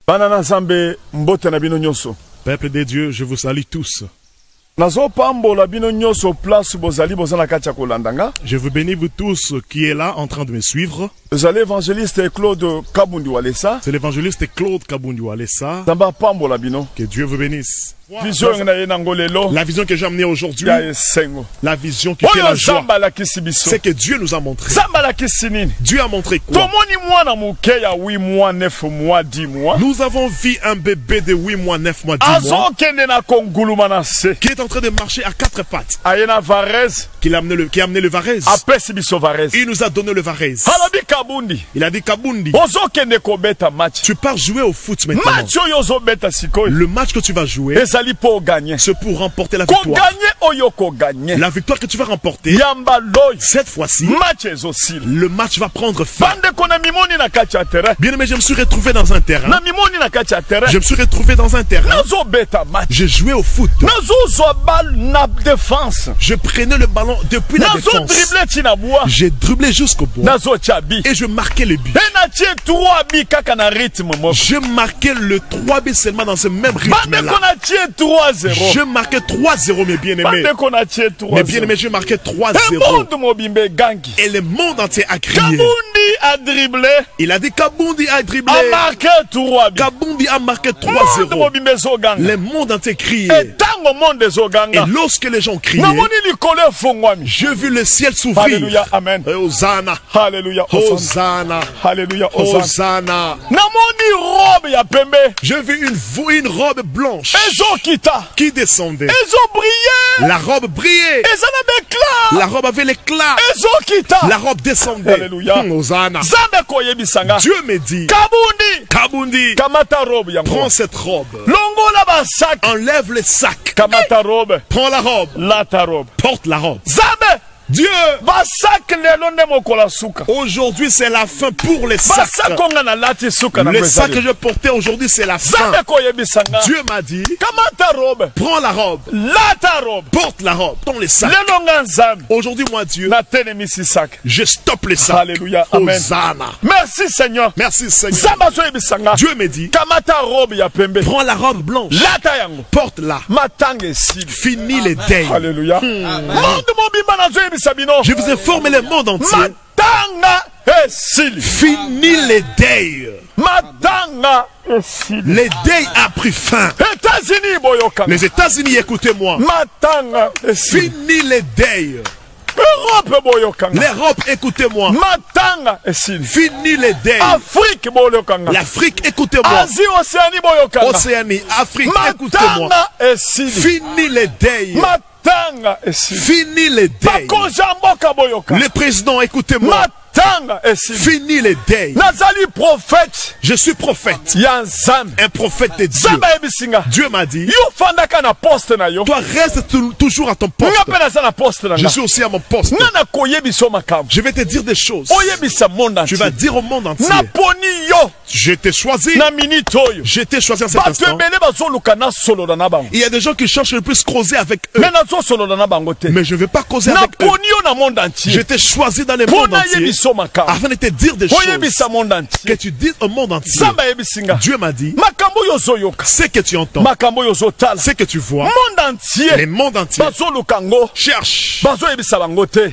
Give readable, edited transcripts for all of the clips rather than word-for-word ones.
Banana Zambe mbote na bino nyonso. Peuple de Dieu, je vous salue tous. Nazo pambola bino nyonso place bozali bozana katia kolandanga. Je vous bénis vous tous qui est là en train de me suivre. Ezali évangéliste Claude Kabundi Walesa. C'est l'évangéliste Claude Kabundi Walesa. Zamba pambola bino. Que Dieu vous bénisse. La vision que j'ai amenée aujourd'hui, la vision qui fait la joie, c'est que Dieu nous a montré. Dieu a montré quoi? Nous avons vu un bébé de 8 mois, 9 mois, 10 mois qui est en train de marcher à 4 pattes. Qui a amené le Varese. Il nous a donné le Varese. Il a dit Kabundi, tu pars jouer au foot maintenant. Le match que tu vas jouer, c'est pour remporter la victoire. La victoire que tu vas remporter, cette fois-ci, le match va prendre fin. Bien aimé, je me suis retrouvé dans un terrain. Je me suis retrouvé dans un terrain. J'ai joué au foot. Je prenais le ballon depuis la défense. J'ai dribblé jusqu'au bout. Et je marquais les buts. Je marquais le 3 buts seulement dans ce même rythme-là. Je marquais 3-0, mes bien-aimés. Mes bien-aimés, je marquais 3-0. Et le monde entier a crié. Il a dit Kabundi a dribblé. Kabundi a marqué 3-0. Le monde entier criait. Et lorsque les gens criaient, j'ai vu le ciel s'ouvrir. Alléluia, amen. Hosanna. Alléluia, Hosanna. Alléluia, Hosanna. J'ai vu une robe blanche qui descendait. La robe brillait. La robe avait l'éclat. La robe descendait. Alléluia. Hosanna. Dieu me dit, Kabundi, prends cette robe. Enlève le sac. Prends la robe. Porte la robe. Dieu, aujourd'hui c'est la fin pour les sacs. Le sac que je portais aujourd'hui c'est la fin. Dieu m'a dit, prends la robe, porte la robe dans les sacs. Aujourd'hui moi Dieu, je stoppe les sacs. Alléluia, amen. Hosanna. Merci Seigneur. Merci Seigneur. Dieu me dit, prends la robe blanche, porte-la. Finis les deuils. Alléluia. Je vous informe le monde entier. Fini les deuils. Les deuils a pris fin. Les États-Unis, écoutez-moi. Fini les deuils. L'Europe, écoutez-moi. Fini les deuils. L'Afrique, écoutez-moi. Océanie, Afrique, écoutez-moi. Fini les deuils. Fini les deuils. Le président, écoutez-moi. Fini les deuils. Je suis prophète. Un prophète de Dieu. Dieu m'a dit, toi reste toujours à ton poste. Je suis aussi à mon poste. Je vais te dire des choses. Tu vas dire au monde entier, je t'ai choisi. Je t'ai choisi en cet instant. Il y a des gens qui cherchent le plus causer avec eux. Mais je ne vais pas causer avec eux. Je t'ai choisi dans le monde entier afin de te dire des choses que tu dises au monde entier. Dieu m'a dit, ce que tu entends, ce que tu vois, le monde entier cherche.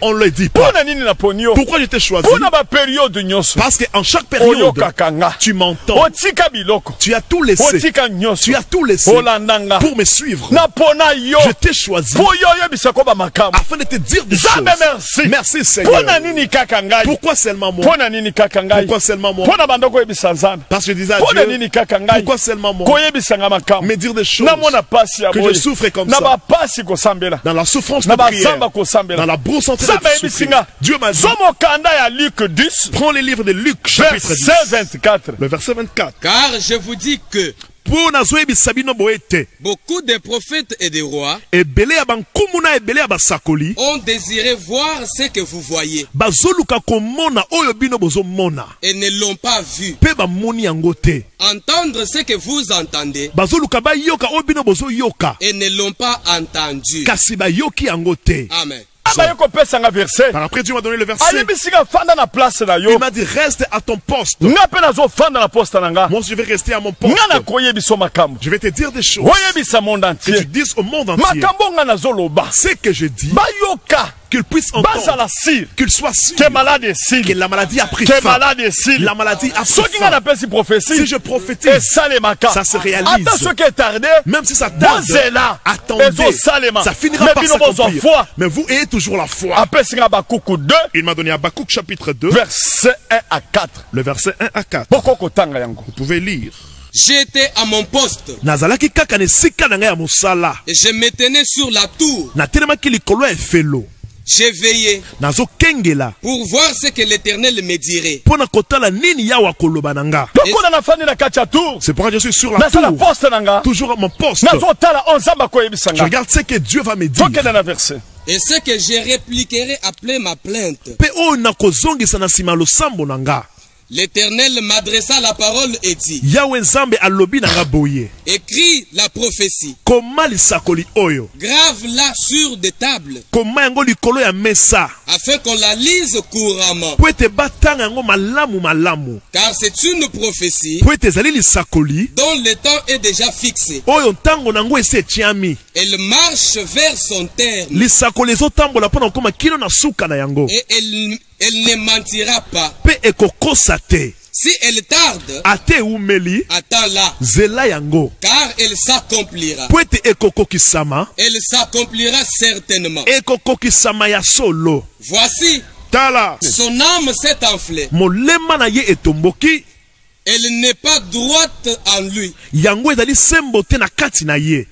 On ne le dit pas. Pourquoi je t'ai choisi? Parce qu'en chaque période, tu m'entends. Tu as tout laissé. Tu as tout laissé pour me suivre. Je t'ai choisi afin de te dire des choses. Merci Seigneur. Pourquoi seulement moi? Pourquoi seulement moi? Parce que je disais à Dieu, pourquoi seulement moi? Me dire des choses que je souffre comme ça. Dans la souffrance de prière, dans la brousse en train de souffrir. Dieu m'a dit, prends les livres de Luc chapitre 10, le verset 24. Car je vous dis que beaucoup de prophètes et de rois ont désiré voir ce que vous voyez et ne l'ont pas vu. Entendre ce que vous entendez et ne l'ont pas entendu. Amen. Par après, Dieu m'a donné le verset. Il m'a dit, reste à ton poste. Moi, je vais rester à mon poste. Je vais te dire des choses. Que tu dises au monde entier. Ce que je dis, qu'il puisse entendre, qu'il soit sûr que la maladie a pris fin. La maladie a pris fin. Si je prophétise, ça se réalise. Même si ça tarde, attendez, ça finira par s'accomplir. Mais vous ayez toujours la foi. Il m'a donné Habakkuk chapitre 2, verset 1 à 4. Le verset 1 à 4. Vous pouvez lire. J'étais à mon poste. Et je me tenais sur la tour. J'ai veillé pour voir ce que l'Éternel me dirait. C'est pourquoi je suis sur la tour, toujours à mon poste. Je regarde ce que Dieu va me dire. Et ce que je répliquerai après ma plainte. L'Éternel m'adressa la parole et dit, écris la prophétie, grave-la sur des tables, afin qu'on la lise couramment. Car c'est une prophétie dont le temps est déjà fixé. Elle marche vers son terme. Et elle ne mentira pas. Si elle tarde, attends-la, car elle s'accomplira. Elle s'accomplira certainement. Voici, son âme s'est enflée. Elle n'est pas droite en lui.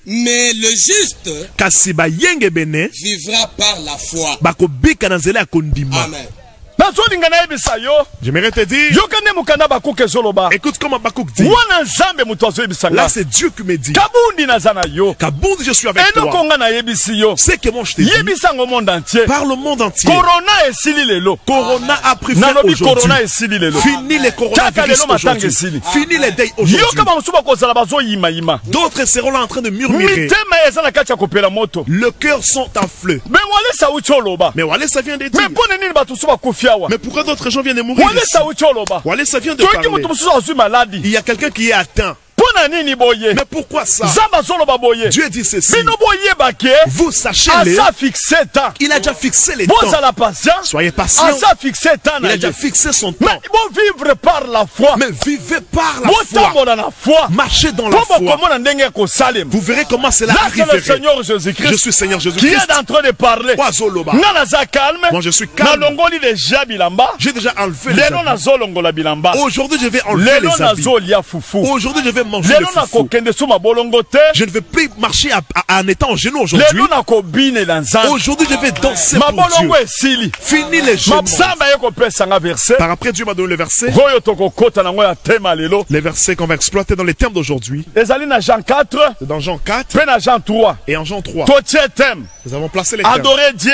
Mais le juste vivra par la foi. Amen. J'aimerais te dire, écoute comment Habakkuk dit. Là c'est Dieu qui me dit, Kabound, je suis avec toi. C'est que moi je te dis, par le monde entier. Corona a pris fin aujourd'hui. Fini les coronavirus aujourd'hui. Fini les deuils aujourd'hui. D'autres seront là en train de murmurer. Le cœur sont en feu. Mais Walé, ça vient de dire. Mais pourquoi d'autres gens viennent de mourir? Walé, ça vient de parler. Il y a quelqu'un qui est atteint. Mais pourquoi ça? Dieu dit ceci. Vous sachez-le. Il a déjà fixé les temps. Soyez patient. Il a déjà fixé son temps. Mais vivez par la foi. Marchez dans la foi. Vous verrez comment cela arriverait. Je suis Seigneur Jésus-Christ. Qui est en train de parler. Moi je suis calme. J'ai déjà enlevé les habits. Aujourd'hui je vais enlever les habits. Aujourd'hui je vais manger le foufou. Je ne vais plus marcher en étant en genoux aujourd'hui. Aujourd'hui je vais danser pour Dieu. Fini les genoux. Par après Dieu m'a donné le verset. Les versets qu'on va exploiter dans les termes d'aujourd'hui. C'est dans Jean 4 et en Jean 3. Nous avons placé les termes. Adorer Dieu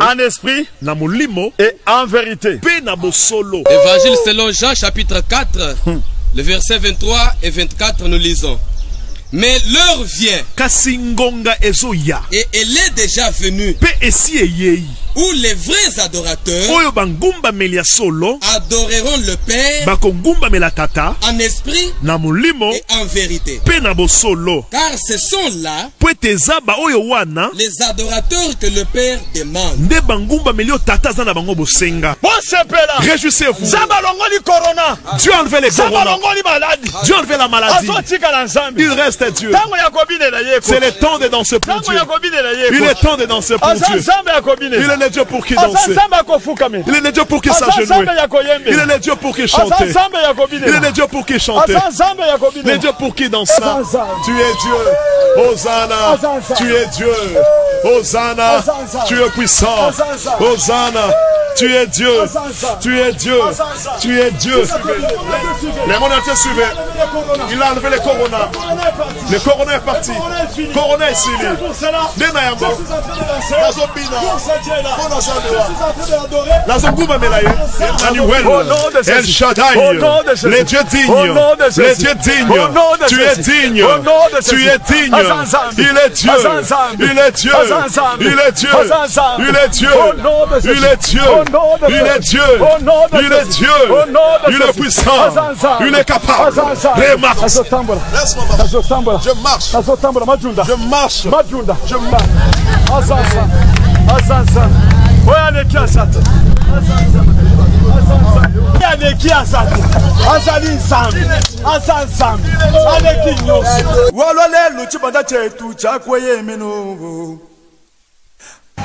en esprit et en vérité. Évangile selon Jean chapitre 4, le verset 23 et 24 nous lisons. Mais l'heure vient et elle est déjà venue où les vrais adorateurs adoreront le Père en esprit et en vérité. Car ce sont là les adorateurs que le Père demande. Réjouissez-vous. Dieu a enlevé les corona. Dieu a enlevé la maladie. Il reste Dieu. C'est le temps de danser pour Dieu. Il est temps de danser pour Dieu. Il est le Dieu pour qui danser. Il est le Dieu pour qui s'agenouiller. Il est le Dieu pour qui chanter. Il est le Dieu pour qui chanter. Le Dieu pour qui danser. Tu es Dieu. Hosanna. Tu es Dieu. Hosanna. Tu es puissant. Hosanna. Tu es Dieu. Tu es Dieu. Tu es Dieu. Les mondes entiers suivaient. Il a enlevé les coronas. Le corona est parti. Corona est ici. Nenayambo. Nazobina. Nazoguma Melaye. Emmanuel. El Shaddai. Les dieux dignes. Les dieux dignes. Tu es digne. Tu es digne. Il est Dieu. Il est Dieu. Il est Dieu. Il est Dieu. Il est Dieu. Il est Dieu. Il est Dieu. Il est puissant. Il est capable. Je marche. Je marche. Je marche. Je marche.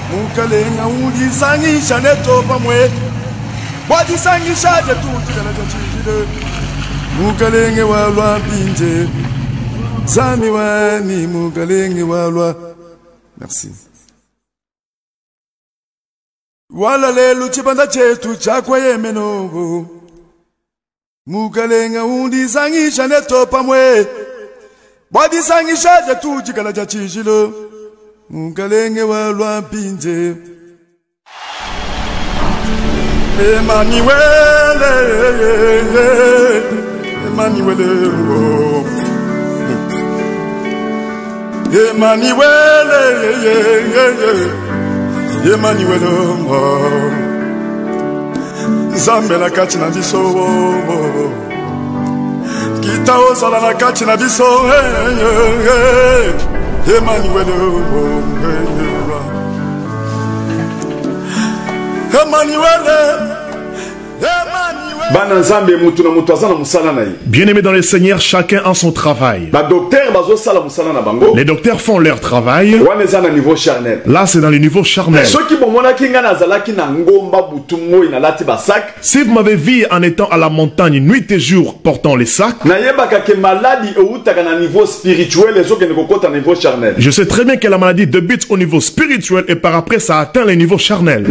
Mukalenga ulisangisha neto pamwe wadisangisha jetu chijile mukalenge walwa pinje zami wani mukalenge walwa. Merci. Wala lelu chibanda chetu chakwa yemeno mukalenga ulisangisha neto pamwe wadisangisha jetu chijile mukalenge walwa pinje. Emmanuel, Emmanuel, Emmanuel, Emmanuel, Nzambe na kati na biso, kita ozala na kati na biso, Emmanuel, Emmanuel. Bien-aimés dans le Seigneur, chacun a son travail. Les docteurs font leur travail. Là, c'est dans le niveau charnel. Si vous m'avez vu en étant à la montagne nuit et jour portant les sacs, je sais très bien que la maladie débute au niveau spirituel et par après ça atteint le niveau charnel.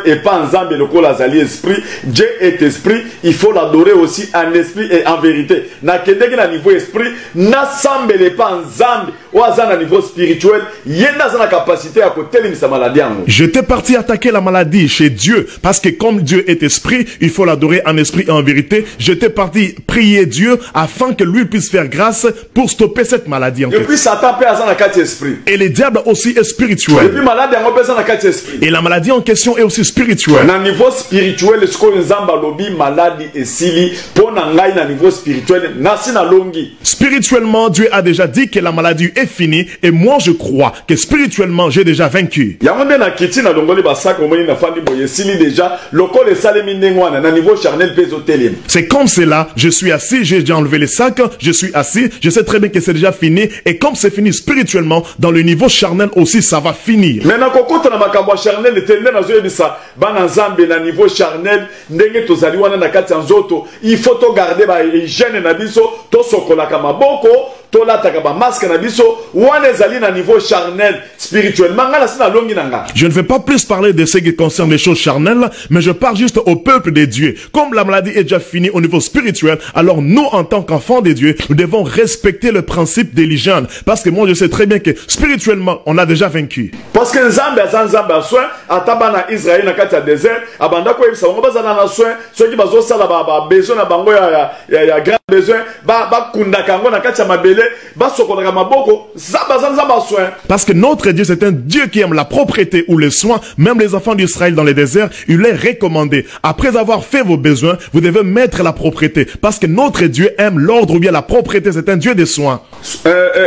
Et pas en Zambie, le col azali esprit. Dieu est esprit, il faut l'adorer aussi en esprit et en vérité. Na kendeki na niveau esprit, na sambele pas en Zambie, ou à niveau spirituel, yenda zana capacité à côté de sa maladie. J'étais parti attaquer la maladie chez Dieu, parce que comme Dieu est esprit, il faut l'adorer en esprit et en vérité. J'étais parti prier Dieu afin que lui puisse faire grâce pour stopper cette maladie. Et puis Satan peut avoir un esprit. Et le diable aussi est spirituel. Et puis maladie en un esprit. Et la maladie en question est aussi spirituel. Na niveau spirituel, ce qu'on nzamba lobi maladie et sili pour nangai na niveau spirituel nasi na longi. Spirituellement, Dieu a déjà dit que la maladie est finie et moi je crois que spirituellement j'ai déjà vaincu. Yangonde na kiti na dongoli basaka omoni na fandi boye sili déjà lokole salemi ndengwana na niveau charnel peso telim. C'est comme cela, je suis assis, j'ai déjà enlevé les sacs, je suis assis, je sais très bien que c'est déjà fini et comme c'est fini spirituellement, dans le niveau charnel aussi ça va finir. Mais na kokota na makambo charnel etende na zoye bisa bana Nzambe na niveau charnel ndenge tozali wana na kati ya nzoto il faut to garder ba hygiène na biso to sokolaka maboko to lataka ba masque na biso wana ezali na niveau charnel spirituellement ngala sina longi nanga. Je ne vais pas plus parler de ce qui concerne les choses charnelles, mais je parle juste au peuple de Dieu. Comme la maladie est déjà finie au niveau spirituel, alors nous en tant qu'enfants de Dieu, nous devons respecter le principe de l'hygiène parce que moi je sais très bien que spirituellement on a déjà vaincu. Parce que Nzambe azanzambe aswa atabana Israël na kati ya désert abanda ko yebisa ngo bazana na soin ceux qui bazo sala ba besoin na bango ya grand besoin ba kundaka ngo na kati ya mabele ba sokolaka maboko za bazanza ba soin. Parce que notre Dieu c'est un Dieu qui aime la propreté ou les soins. Même les enfants d'Israël dans les déserts, il est recommandé après avoir fait vos besoins, vous devez mettre la propreté parce que notre Dieu aime l'ordre ou bien la propreté, c'est un Dieu des soins.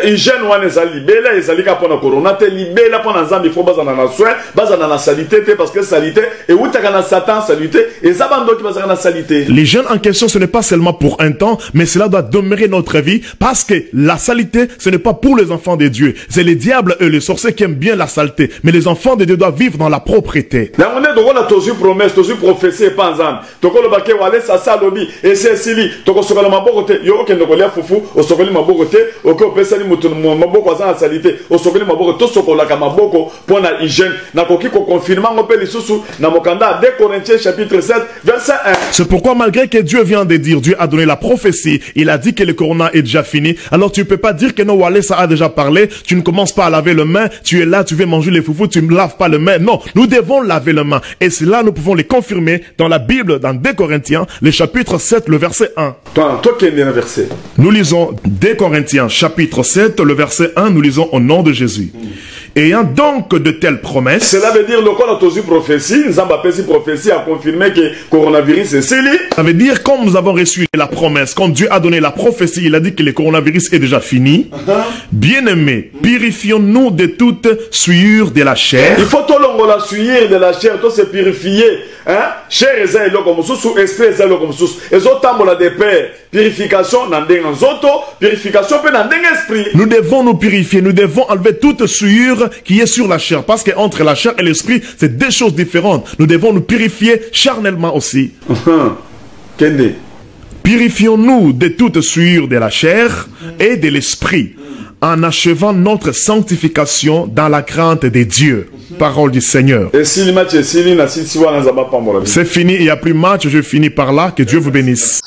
Hygiène wana ezali bela ezali ka pona corona te libela pona Nzambe il faut bazana na soin bazana na salité parce que salité et utaka na Satan salité et zabando qui bazana na salité. L'hygiène en question ce n'est pas seulement pour un temps mais cela doit demeurer notre vie parce que la saleté ce n'est pas pour les enfants de Dieu, c'est les diables et les sorciers qui aiment bien la saleté, mais les enfants de Dieu doivent vivre dans la propreté. La monnaie de la tozu promesse tozu prophétie pas Nzambe tokolo baké wale sasa lobi et c'est sili toko sokala maboko te yo okende kolia fufu osokoli maboko te oko pesa osali mutu maboko azana salite osokoli maboko to sokolaka maboko pour na hygiène na koki ko confirmer ngopé lisusu na mokanda 2 Corinthiens chapitre 7 verset 1. C'est pourquoi malgré que Dieu vient de dire, Dieu a donné la prophétie, il a dit que le corona est déjà fini, alors tu ne peux pas dire que non, Walé, ça a déjà parlé, tu ne commences pas à laver les mains, tu es là, tu veux manger les foufous, tu ne laves pas les mains. Non, nous devons laver les mains. Et cela, nous pouvons les confirmer dans la Bible, dans 2 Corinthiens, le chapitre 7, le verset 1. Toi qui es un verset. Nous lisons 2 Corinthiens, chapitre 7, le verset 1, nous lisons au nom de Jésus. Ayant donc de telles promesses. Cela veut dire, le qu'on a tous prophétie, nous avons prophétie à confirmer que le coronavirus est scellé. Ça veut dire, comme nous avons reçu la promesse, quand Dieu a donné la prophétie, il a dit que le coronavirus est déjà fini. Bien-aimés, purifions-nous de toute souillure de la chair. Il faut tout la souillure de la chair, tout se purifier. Hein? Chair est là comme sous, esprit est là comme sous. Et autres tambola de paix, purification dans des autres, purification peut dans des esprits. Nous devons nous purifier, nous devons enlever toute souillure qui est sur la chair, parce que entre la chair et l'esprit, c'est deux choses différentes. Nous devons nous purifier charnellement aussi. Purifions-nous de toute souillure de la chair et de l'esprit, en achevant notre sanctification dans la crainte de Dieu. Parole du Seigneur. C'est fini, il n'y a plus match, je finis par là, que Dieu vous bénisse.